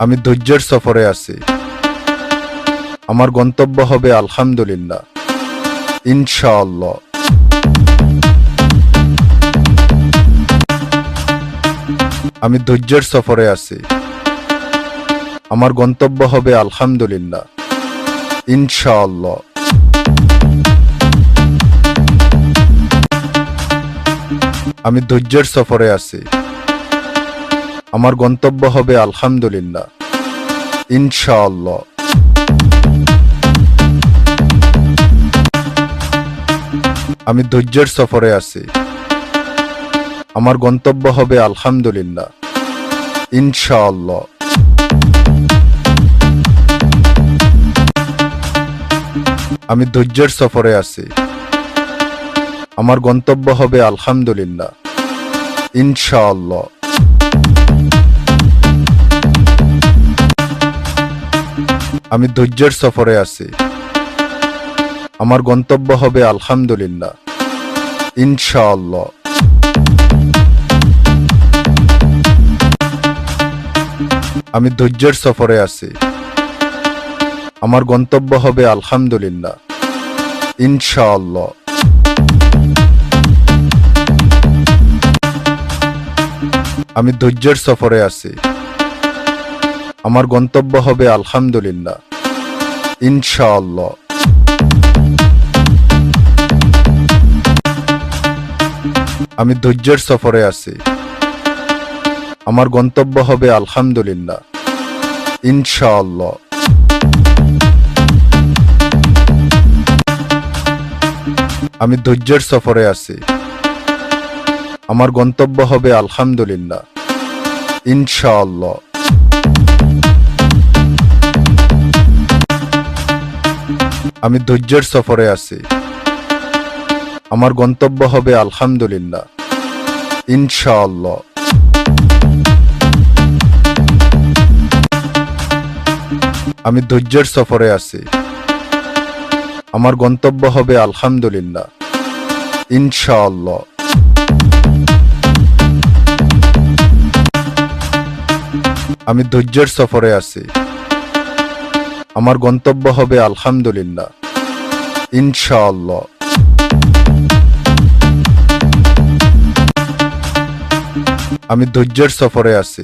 আমি ধৈর্যের সফরে আছি। আমার গন্তব্য হবে আলহামদুলিল্লাহ, ইনশাআল্লাহ। আমি ধৈর্যের সফরে আছি। আমার গন্তব্য হবে আলহামদুলিল্লাহ, ইনশাআল্লাহ। আমি ধৈর্যের সফরে আছি। আমার গন্তব্য হবে আলহামদুলিল্লাহ, ইনশাআল্লাহ। আমি ধৈর্যের সফরে আছি। আমার গন্তব্য হবে আলহামদুলিল্লাহ, ইনশাআল্লাহ। আমি ধৈর্যের সফরে আছি। আমার গন্তব্য হবে আলহামদুলিল্লাহ, ইনশাআল্লাহ। আমি ধৈর্যের সফরে আছি। আমার গন্তব্য হবে আলহামদুলিল্লাহ, ইনশাআল্লাহ। আমি ধৈর্যের সফরে আছি। আমার গন্তব্য হবে আলহামদুলিল্লাহ, ইনশাআল্লাহ। আমি ধৈর্যের সফরে আছি। আমার গন্তব্য হবে আলহামদুলিল্লাহ, ইনশাআল্লাহ। আমি ধৈর্যের সফরে আছি। আমার গন্তব্য হবে আলহামদুলিল্লাহ, ইনশাআল্লাহ। আমি ধৈর্যের সফরে আছি। আমার গন্তব্য হবে আলহামদুলিল্লাহ, ইনশাআল্লাহ। আমি ধৈর্যের সফরে আছি। আমার গন্তব্য হবে আলহামদুলিল্লাহ, ইনশাআল্লাহ। আমি ধৈর্যের সফরে আছি। আমার গন্তব্য হবে আলহামদুলিল্লাহ, ইনশাআল্লাহ। আমি ধৈর্যের সফরে আছি। আমার গন্তব্য হবে আলহামদুলিল্লাহ, ইনশাআল্লাহ। আমি ধৈর্যের সফরে আছি।